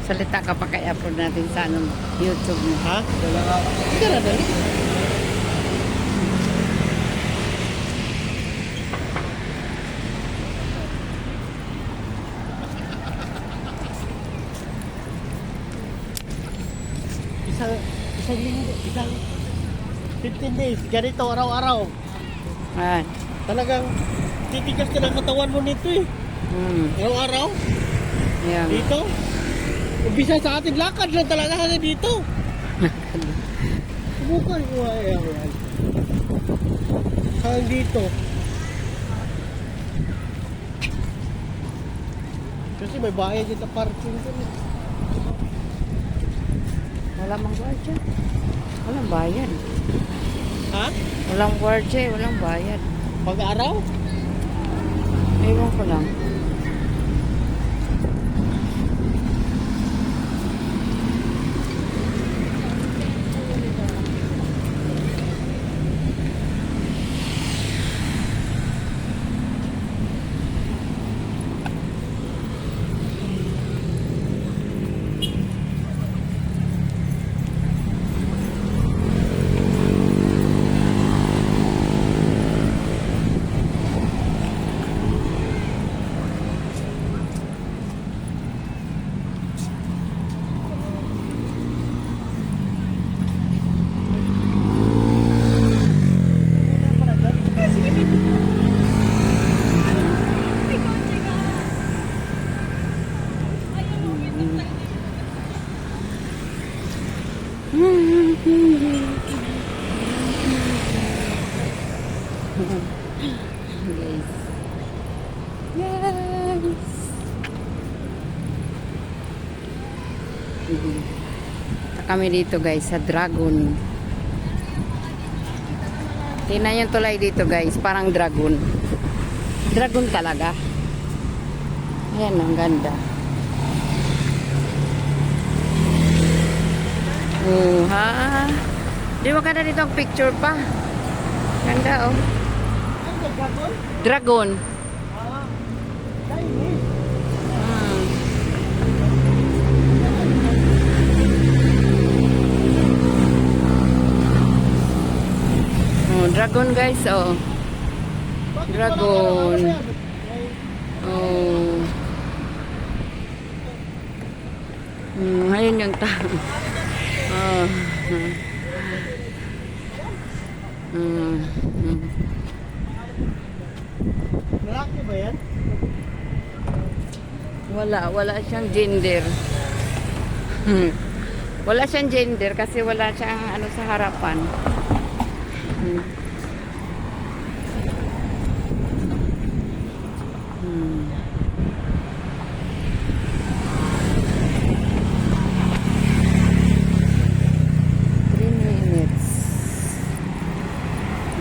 Salita ka pa kay upload natin sa ano, YouTube mo. Ha? Dala nga. Dala dali. Isang linggo, isang 15 days, ganito araw-araw. Ah. Talagang titigas ka ng katawan mo nito eh. Araw-araw. Yan. Dito. Umpisa sa atin, lakad lang talaga kasi dito. Subukan ko yan. Hanggang dito. Kasi may bayad dito parking ko. Wala mang gwardiya. Walang bayad. Ha? Walang gwardiya, walang bayad. Pag-araw? Ewan ko lang. Guys. Yes. Kami dito guys sa Dragon. Tingnan yung tulay dito guys, parang dragon. Dragon talaga. Ayan, ang ganda. Ha? Di ba ganda dito ang picture pa? Ganda oh. Dragon. Oh, dragon guys, oh. Dragon. Oh. Ayun yung tao. Oh. Lalaki ba yan? Wala siyang gender. Wala siyang gender kasi wala siyang ano sa harapan.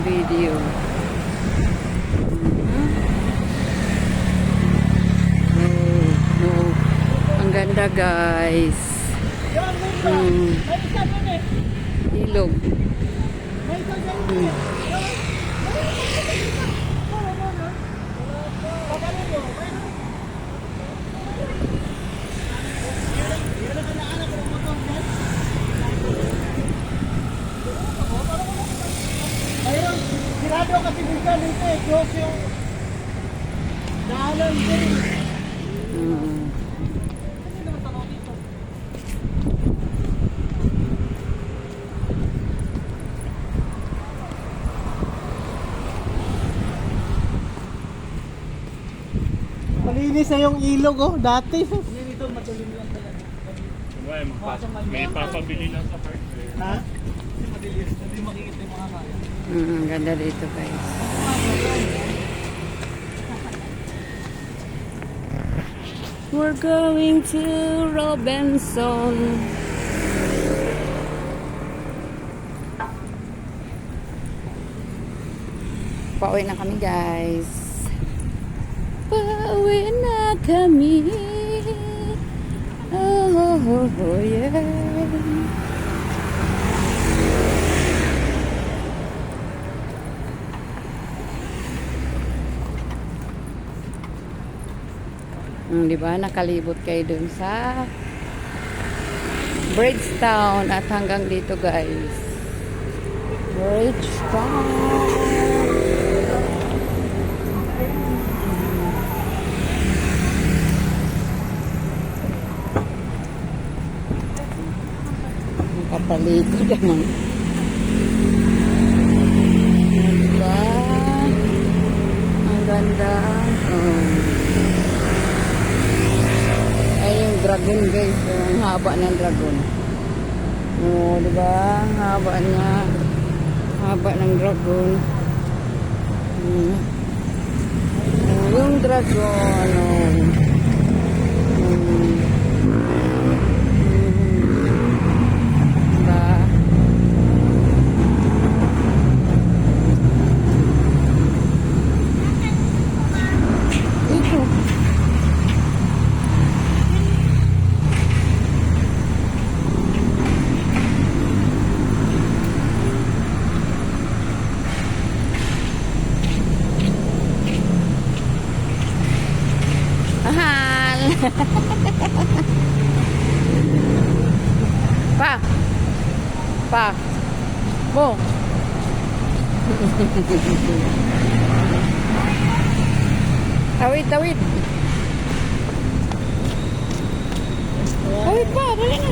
Video. Ang ganda guys. Ilog. Sirado kasi minsan dito eh. Diyos yung daanan din. Malinis na yung ilog oh, dati. Dito matulim lang talaga. May papabili lang sa park. Ha? Madilis, hindi makikita yung mga kaya. Ganda dito guys. We're going to Robinson. Pauwi na kami guys. Pauwi na kami. Oh yeah. Di ba nakalibot kayo dun sa Bridgetown at hanggang dito guys. Bridgetown. Kapaligid naman. Diba? Ang ganda. Ay, yung dragon guys. Ang haba ng dragon. Oh, diba? Ang haba niya. Haba ng dragon. Oh, yung dragon. Oh. Diba? Ito. Mahal. Pa. Pa. Bo. Tawid, tawid. Tawid pa, dali na.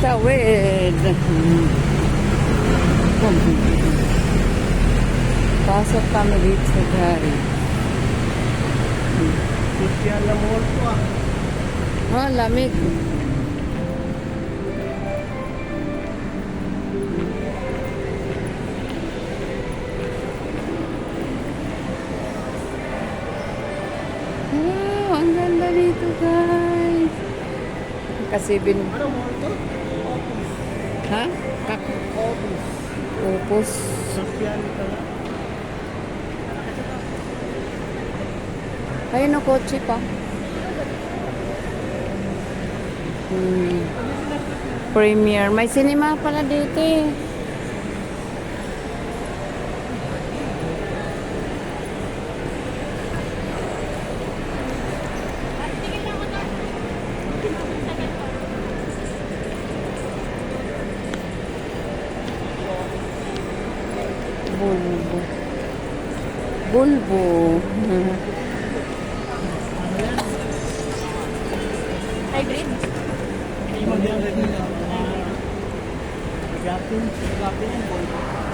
Tawid. Pasok kami dito sa gari. Social na mall to ah. Oh, lamig. Oh, ang ganda dito guys. Kasi Ano mall to? Ha? Kak Opus. Opus. Social pala. Ayun o, kotse pa. Premier. May cinema pala dito eh. Bulbo. Bulbo. Hybrid? Hindi mo din rin. Gapin. Gapin yung ball.